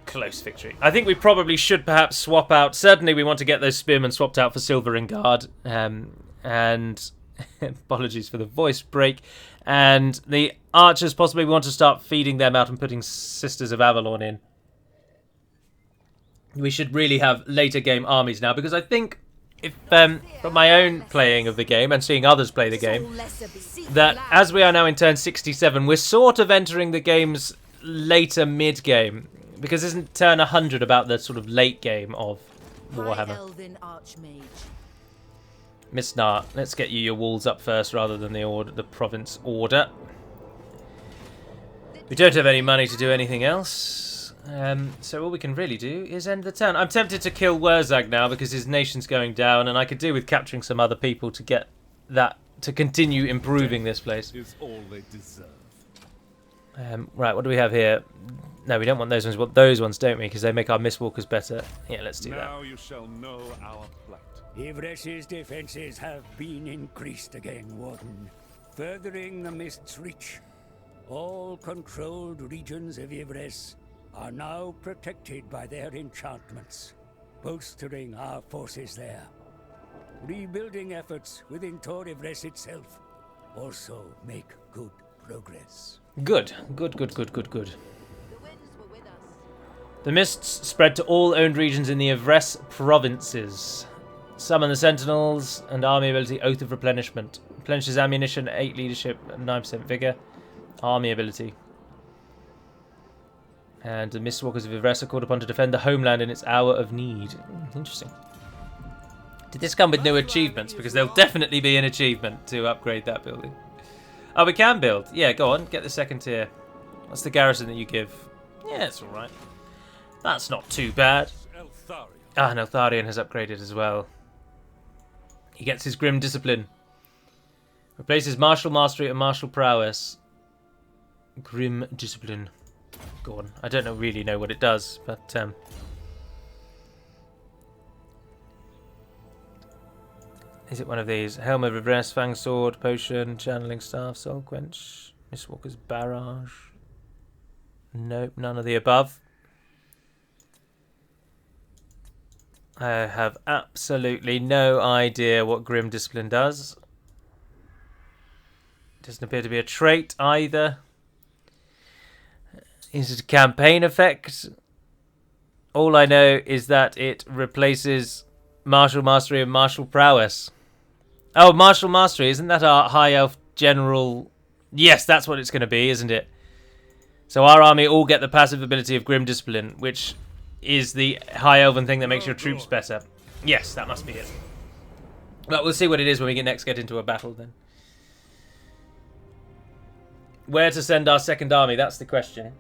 Close victory. I think we probably should perhaps swap out. Certainly we want to get those spearmen swapped out for Silver and Guard. And apologies for the voice break. And the archers, possibly we want to start feeding them out and putting Sisters of Avalon in. We should really have later game armies now, because I think if from my own playing of the game and seeing others play the game, that as we are now in turn 67, we're sort of entering the game's later mid-game. Because isn't turn 100 about the sort of late game of Warhammer? Miss Nart, let's get you your walls up first rather than the province order. We don't have any money to do anything else. So all we can really do is end the turn. I'm tempted to kill Wurzag now because his nation's going down, and I could do with capturing some other people to get that, to continue improving this place. Is all they deserve. Right, what do we have here? No, we don't want those ones. We want those ones, don't we? Because they make our Mistwalkers better. Yeah, let's do that. Now you shall know our plight. Yvress's defenses have been increased again, Warden, furthering the Mist's reach. All controlled regions of Yvress are now protected by their enchantments, bolstering our forces there. Rebuilding efforts within Tor Yvress itself also make good progress. Good, good, good, good, good, good. The mists spread to all owned regions in the Evres provinces. Summon the Sentinels and army ability Oath of Replenishment. Replenishes ammunition, 8 leadership, and 9% vigor. Army ability. And the Mistwalkers of Evres are called upon to defend the homeland in its hour of need. Interesting. Did this come with new achievements? Because there'll definitely be an achievement to upgrade that building. Oh, we can build. Yeah, go on. Get the second tier. What's the garrison that you give? Yeah, it's alright. That's not too bad. Ah, and Eltharion has upgraded as well. He gets his Grim Discipline. Replaces Martial Mastery and Martial Prowess. Grim Discipline. Go on. I don't really know what it does, but... is it one of these? Helm of Reverse, Fang Sword, Potion, Channeling Staff, Soul Quench, Mistwalker's Barrage. Nope, none of the above. I have absolutely no idea what Grim Discipline does. Doesn't appear to be a trait either. Is it a campaign effect? All I know is that it replaces Martial Mastery and Martial Prowess. Oh, Martial Mastery, isn't that our High Elf General? Yes, that's what it's going to be, isn't it? So our army all get the passive ability of Grim Discipline, which is the High Elven thing that makes your troops better. Yes, that must be it. But we'll see what it is when we next get into a battle then. Where to send our second army, that's the question.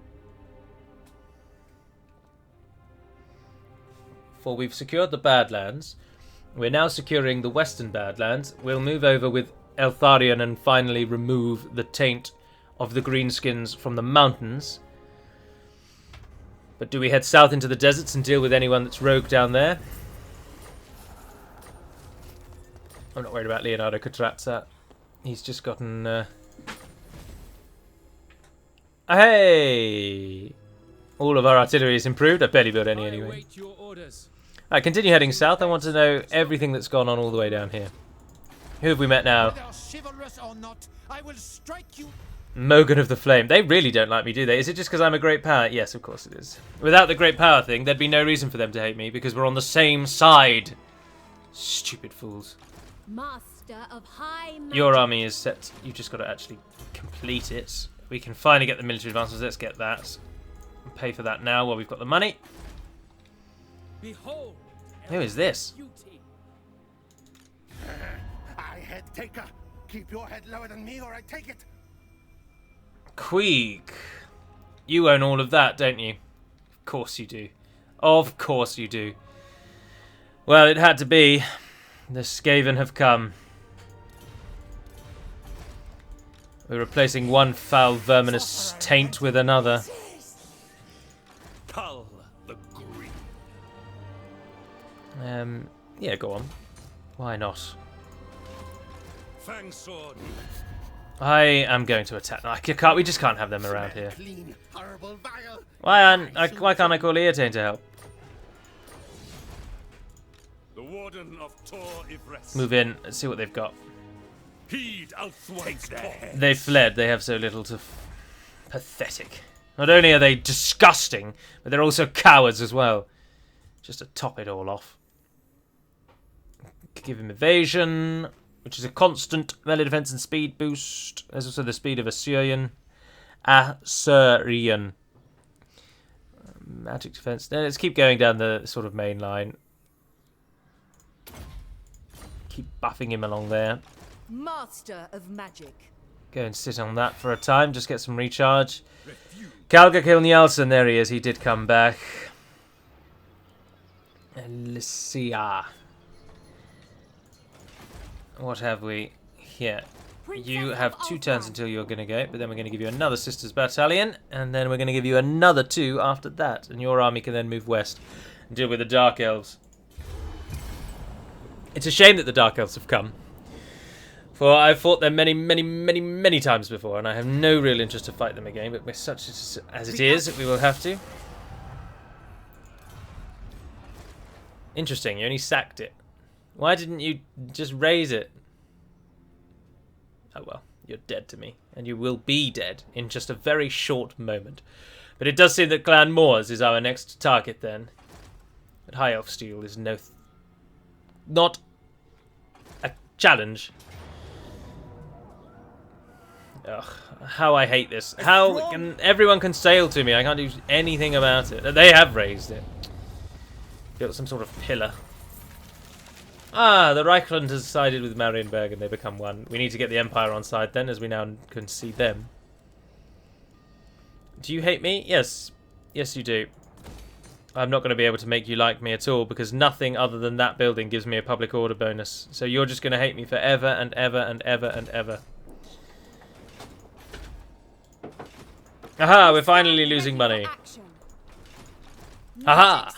For we've secured the Badlands. We're now securing the Western Badlands. We'll move over with Eltharion and finally remove the taint of the Greenskins from the mountains. But do we head south into the deserts and deal with anyone that's rogue down there? I'm not worried about Leonardo Catrazza. He's just gotten... Hey! All of our artillery is improved. I barely built any anyway. Alright, continue heading south. I want to know everything that's gone on all the way down here. Who have we met now? Mogan of the Flame. They really don't like me, do they? Is it just because I'm a great power? Yes, of course it is. Without the great power thing, there'd be no reason for them to hate me, because we're on the same side. Stupid fools. Master of high magic. Your army is set. You've just got to actually complete it. We can finally get the military advances. Let's get that. And pay for that now while we've got the money. Behold, who is this? I head taker. Keep your head lower than me or I take it. Queeg. You own all of that, don't you? Of course you do. Of course you do. Well, it had to be. The Skaven have come. We're replacing one foul verminous taint with another. Cull the Green. Yeah, go on. Why not? Fang Sword. I am going to attack. We just can't have them around here. Why can't I call Eotane to help? The Warden of Tor Ivres. Move in. Let's see what they've got. Heed Ulthuan's call. They fled. They have so little to... Pathetic. Not only are they disgusting, but they're also cowards as well. Just to top it all off. Give him evasion, which is a constant melee defense and speed boost. There's also the speed of Assyrian. Magic defense. Now let's keep going down the sort of main line. Keep buffing him along there. Master of magic. Go and sit on that for a time. Just get some recharge. Kalga Kilnielsen, there he is. He did come back. Alicia. What have we here? You have 2 turns until you're going to go, but then we're going to give you another Sisters Battalion, and then we're going to give you another 2 after that, and your army can then move west and deal with the Dark Elves. It's a shame that the Dark Elves have come, for I've fought them many, many, many, many times before, and I have no real interest to fight them again, but with such as it is, we will have to. Interesting, you only sacked it. Why didn't you just raise it? Oh well, you're dead to me. And you will be dead in just a very short moment. But it does seem that Clan Moors is our next target then. But High Elf Steel is not a challenge. Ugh, how I hate this. How can everyone can sail to me? I can't do anything about it. They have raised it. Built some sort of pillar. Ah, the Reichland has sided with Marienburg and they become one. We need to get the Empire on side then, as we now can see them. Do you hate me? Yes. Yes, you do. I'm not going to be able to make you like me at all because nothing other than that building gives me a public order bonus. So you're just going to hate me forever and ever and ever and ever. Aha, we're finally losing money. Aha!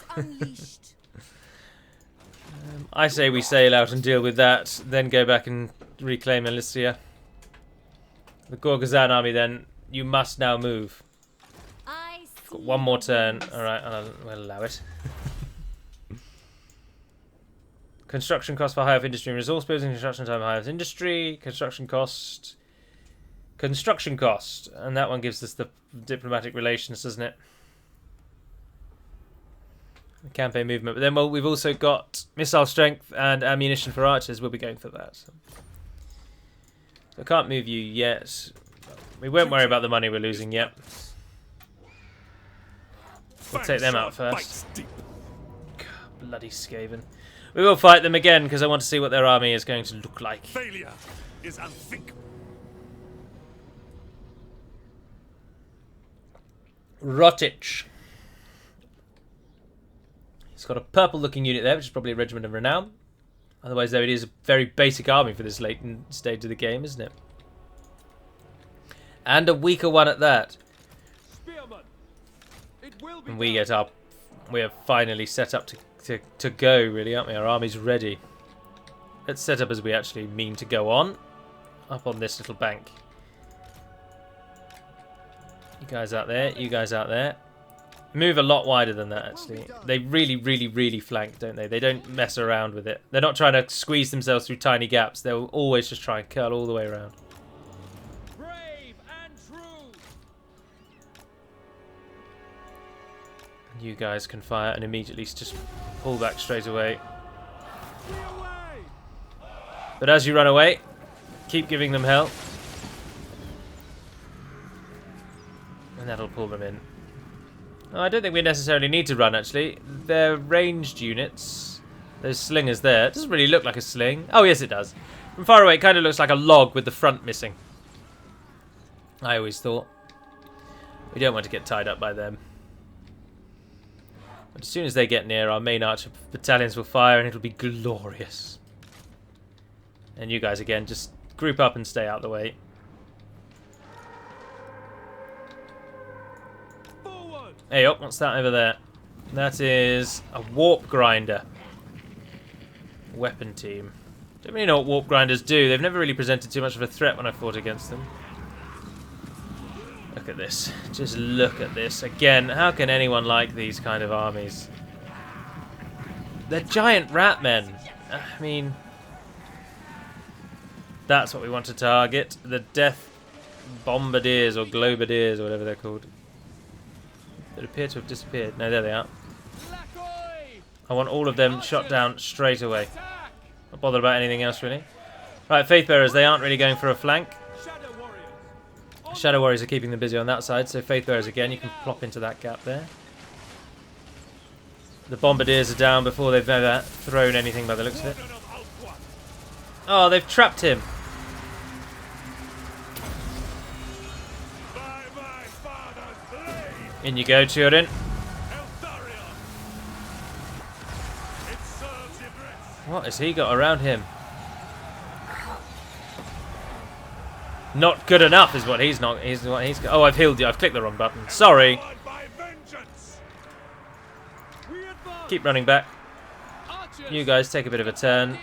I say we sail out and deal with that, then go back and reclaim Elysia. The Gorgazan army then, you must now move. Got one more turn. Alright, we'll allow it. Construction cost for High Elf Industry and Resource Building, construction time High Elf Industry, construction cost, and that one gives us the diplomatic relations, doesn't it? The campaign movement, but then we've also got missile strength and ammunition for archers. We'll be going for that. So I can't move you yet. We won't worry about the money we're losing yet. We'll take them out first. God, bloody Skaven. We will fight them again because I want to see what their army is going to look like. Failure is unthinkable. Rotich. It's got a purple-looking unit there, which is probably a regiment of renown. Otherwise, though, it is a very basic army for this late stage of the game, isn't it? And a weaker one at that. And we get up. We are finally set up to go, really, aren't we? Our army's ready. Let's set up as we actually mean to go on. Up on this little bank. You guys out there. You guys out there. Move a lot wider than that, actually. They really, really, really flank, don't they? They don't mess around with it. They're not trying to squeeze themselves through tiny gaps. They'll always just try and curl all the way around. Brave and true. You guys can fire and immediately just pull back straight away. But as you run away, keep giving them hell. And that'll pull them in. Oh, I don't think we necessarily need to run, actually. They're ranged units. Those slingers there. It doesn't really look like a sling. Oh, yes, it does. From far away, it kind of looks like a log with the front missing. I always thought. We don't want to get tied up by them. But as soon as they get near, our main archer battalions will fire and it'll be glorious. And you guys, again, just group up and stay out of the way. Hey, oh, what's that over there? That is a warp grinder. Weapon team. Don't really know what warp grinders do. They've never really presented too much of a threat when I fought against them. Look at this. Just look at this. Again, how can anyone like these kind of armies? They're giant rat men. I mean, that's what we want to target. The death bombardiers or globadiers or whatever they're called. That appear to have disappeared. No, there they are. I want all of them shot down straight away. Not bothered about anything else, really. Right, Faith Bearers, they aren't really going for a flank. Shadow Warriors are keeping them busy on that side, so Faith Bearers again, you can plop into that gap there. The Bombardiers are down before they've ever thrown anything by the looks of it. Oh, they've trapped him. In you go, Turin. What has he got around him? Not good enough is what he's not. Oh, I've healed you. I've clicked the wrong button. Sorry. Keep running back. You guys take a bit of a turn.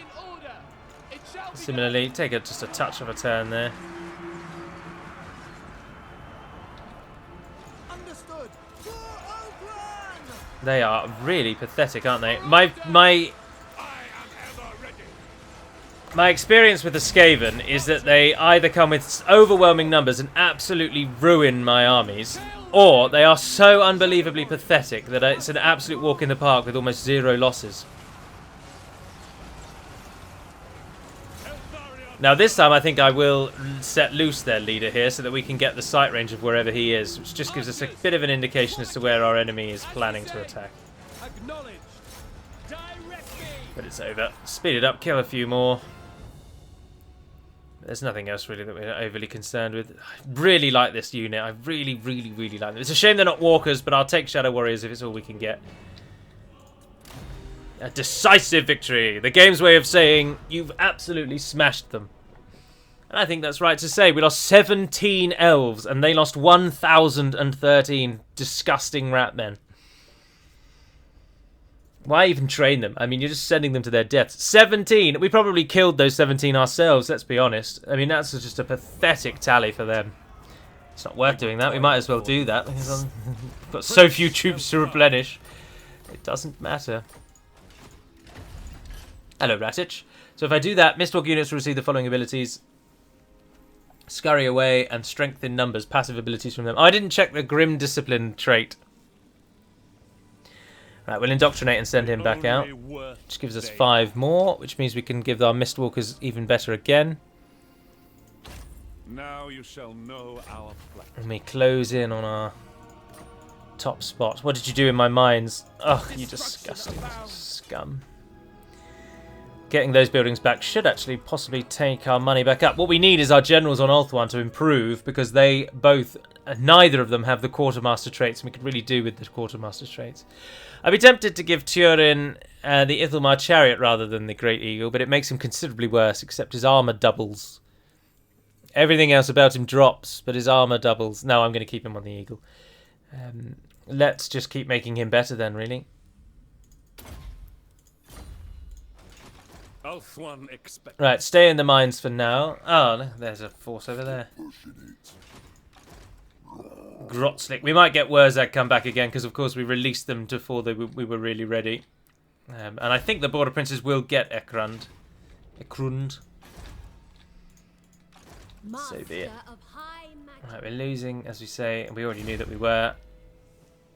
Similarly, take just a touch of a turn there. They are really pathetic, aren't they? My experience with the Skaven is that they either come with overwhelming numbers and absolutely ruin my armies, or they are so unbelievably pathetic that it's an absolute walk in the park with almost 0 losses. Now this time I think I will set loose their leader here so that we can get the sight range of wherever he is, which just gives us a bit of an indication as to where our enemy is planning to attack. But it's over. Speed it up, kill a few more. There's nothing else really that we're overly concerned with. I really like this unit. I really like them. It's a shame they're not walkers, but I'll take Shadow Warriors if it's all we can get. A decisive victory. The game's way of saying you've absolutely smashed them. And I think that's right to say. We lost 17 elves and they lost 1,013 disgusting rat men. Why even train them? I mean, you're just sending them to their deaths. 17! We probably killed those 17 ourselves, let's be honest. I mean, that's just a pathetic tally for them. It's not worth doing that. We might as well do that. Because we've got so few troops to replenish. It doesn't matter. Hello, Ratich. So if I do that, Mistwalk units will receive the following abilities. Scurry away and strength in numbers. Passive abilities from them. Oh, I didn't check the Grim Discipline trait. Right, we'll indoctrinate and send him back out. Which gives us 5 more, which means we can give our Mistwalkers even better again. Now you shall know our plan. And we close in on our top spot. What did you do in my mines? Ugh, you disgusting scum. Getting those buildings back should actually possibly take our money back up. What we need is our generals on Ulthuan to improve, because they both, neither of them have the quartermaster traits, and we could really do with the quartermaster traits. I'd be tempted to give Turin the Ithelmar chariot rather than the Great Eagle, but it makes him considerably worse, except his armour doubles. Everything else about him drops, but his armour doubles. No, I'm going to keep him on the Eagle. Let's just keep making him better then, really. Right, stay in the mines for now. Oh, there's a force over there. Grotzlik. We might get Wurzag come back again, because of course we released them before we were really ready. And I think the Border Princes will get Ekrund. So be it. Right, we're losing, as we say, and we already knew that we were.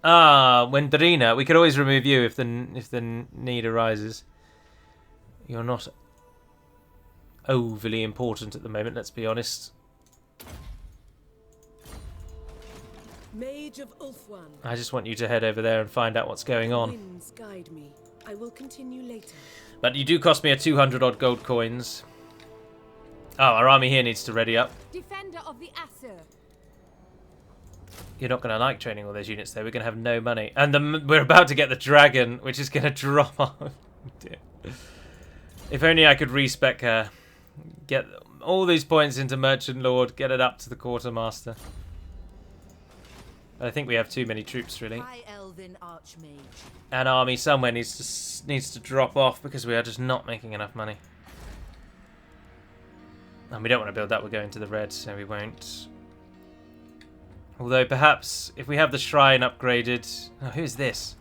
Wendrina. We could always remove you if the need arises. You're not overly important at the moment, let's be honest. Mage of Ulthuan. I just want you to head over there and find out what's going on. Winds guide me. I will continue later. But you do cost me a 200 odd gold coins. Oh, our army here needs to ready up. Defender of the Aesir. You're not going to like training all those units there. We're going to have no money. And we're about to get the dragon, which is going to drop off. Dear. If only I could respec her. Get all these points into Merchant Lord. Get it up to the Quartermaster. But I think we have too many troops, really. High Elven Archmage. An army somewhere needs to drop off because we are just not making enough money. And we don't want to build that. We're going to the red, so we won't. Although perhaps if we have the shrine upgraded... Oh, who's this?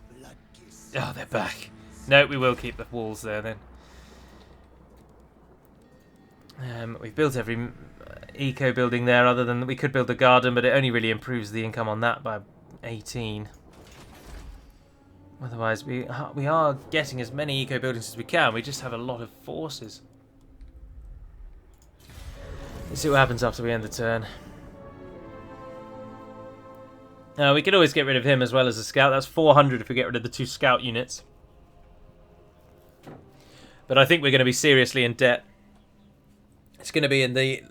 Oh, they're back. No, we will keep the walls there then. We've built every eco building there, other than that we could build a garden, but it only really improves the income on that by 18. Otherwise, we are getting as many eco buildings as we can. We just have a lot of forces. Let's see what happens after we end the turn. We could always get rid of him as well as a scout. That's 400 if we get rid of the 2 scout units. But I think we're going to be seriously in debt. It's going to be in the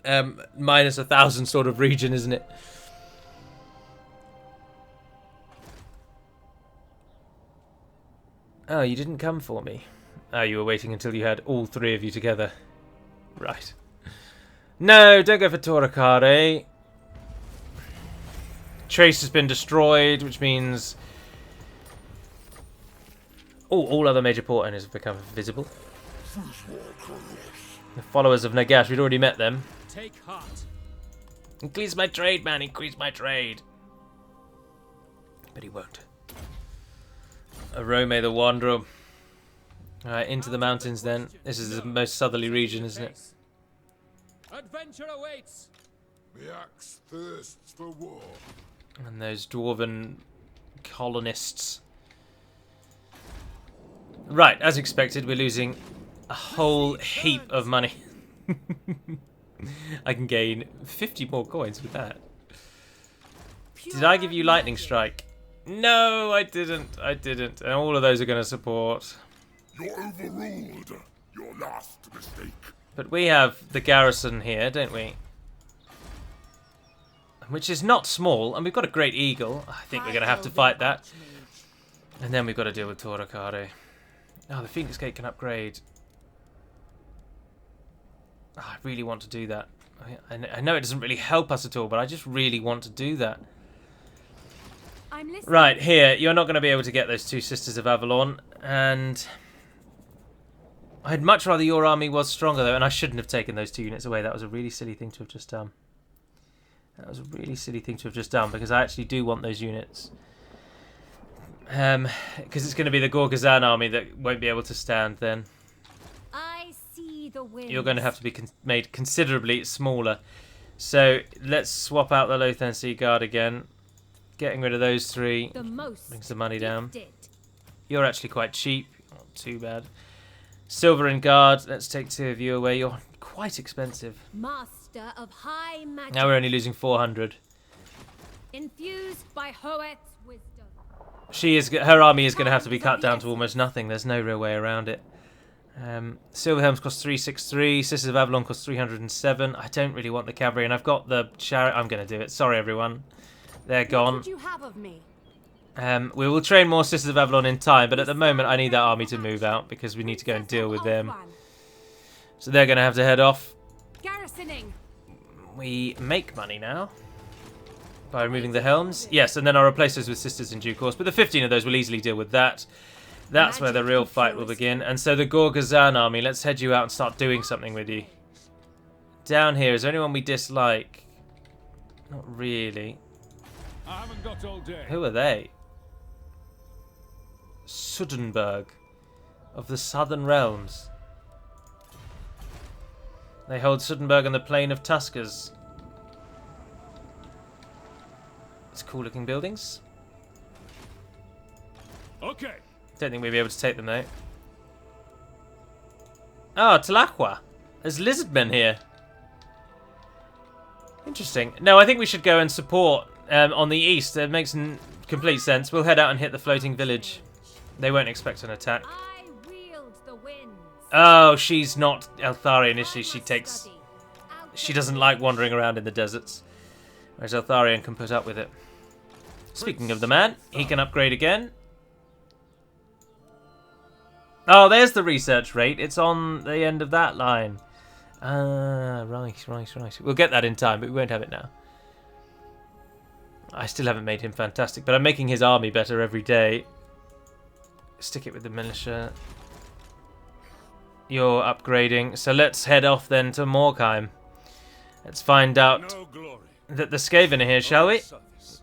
minus 1,000 sort of region, isn't it? Oh, you didn't come for me. Oh, you were waiting until you had all 3 of you together. Right. No, don't go for Toracare. Trace has been destroyed, which means... Oh, all other major port owners have become visible. The followers of Nagash, we'd already met them. Take heart. Increase my trade, man, increase my trade. But he won't. Arome the Wanderer. Alright, into the mountains then. This is the most southerly region, isn't it? Adventure awaits. The axe thirsts for war. And those dwarven colonists. Right, as expected, we're losing a whole heap of money. I can gain 50 more coins with that. Did I give you Lightning Strike? No, I didn't. I didn't. And all of those are going to support. You're overruled. Your last mistake. But we have the garrison here, don't we? Which is not small, and we've got a great eagle. I think we're going to have to fight that. And then we've got to deal with Toracare. Oh, the Phoenix Gate can upgrade. Oh, I really want to do that. I know it doesn't really help us at all, but I just really want to do that. Right, here, you're not going to be able to get those two Sisters of Avalon, and I'd much rather your army was stronger, though, and I shouldn't have taken those 2 units away. That was a really silly thing to have just done. That was a really silly thing to have just done, because I actually do want those units. Because it's going to be the Gorgazan army that won't be able to stand then. I see the wind. You're going to have to be made considerably smaller. So let's swap out the Lothian Sea Guard again. Getting rid of those 3 brings the money down. You're actually quite cheap. Not too bad. Silver and Guard. Let's take 2 of you away. You're quite expensive. Master of high magic. Now we're only losing 400. Infused by Hoet's wisdom. Her army is going to have to be cut down to almost nothing. There's no real way around it. Silverhelms cost 363. Sisters of Avalon cost 307. I don't really want the cavalry, and I've got the chariot. I'm going to do it. Sorry, everyone. They're gone. What would you have of me? We will train more Sisters of Avalon in time, but at the moment I need that army to move out because we need to go and deal with them. So they're going to have to head off. Garrisoning. We make money now by removing the helms. Yes, and then I'll replace those with Sisters in due course, but the 15 of those will easily deal with that. That's where the real fight will begin. And so the Gorgazan army, let's head you out and start doing something with you. Down here, is there anyone we dislike? Not really. I haven't got all day. Who are they? Sudenburg of the Southern Realms. They hold Sudenburg on the plain of Tuskers. It's cool looking buildings. Okay. Don't think we'll be able to take them though. Oh, Tlaqua. There's lizardmen here. Interesting. No, I think we should go and support on the east. It makes complete sense. We'll head out and hit the floating village. They won't expect an attack. I wield the winds. Oh, she's not Eltharion, is she? She doesn't like wandering around in the deserts. Whereas Eltharion can put up with it. Speaking of the man, he can upgrade again. Oh, there's the research rate. It's on the end of that line. Ah, right. We'll get that in time, but we won't have it now. I still haven't made him fantastic, but I'm making his army better every day. Stick it with the militia. You're upgrading. So let's head off then to Morkheim. Let's find out that the Skaven are here, shall we?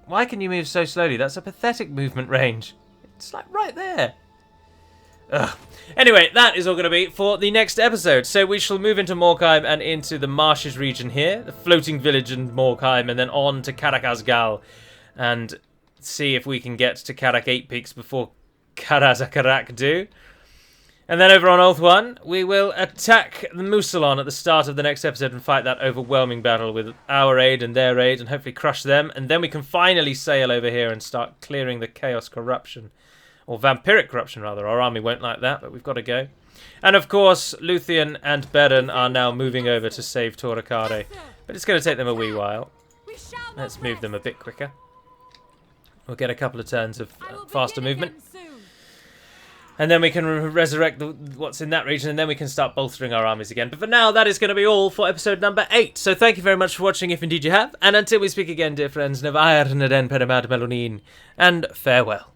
Why can you move so slowly? That's a pathetic movement range. It's like right there. Ugh. Anyway, that is all going to be for the next episode. So we shall move into Morkheim and into the marshes region here, the floating village in Morkheim, and then on to Karak Azgal, and see if we can get to Karak 8 Peaks before Karazakarak do. And then over on Ulthuan, we will attack the Musalon at the start of the next episode and fight that overwhelming battle with our aid and their aid and hopefully crush them. And then we can finally sail over here and start clearing the Chaos Corruption. Or Vampiric Corruption, rather. Our army won't like that, but we've got to go. And of course, Luthian and Beren are now moving over to save Toracare. But it's going to take them a wee while. Let's move them a bit quicker. We'll get a couple of turns of faster movement. And then we can resurrect what's in that region, and then we can start bolstering our armies again. But for now, that is going to be all for episode number 8. So thank you very much for watching, if indeed you have. And until we speak again, dear friends, Nevair Neden Pedamad Melonin, and farewell.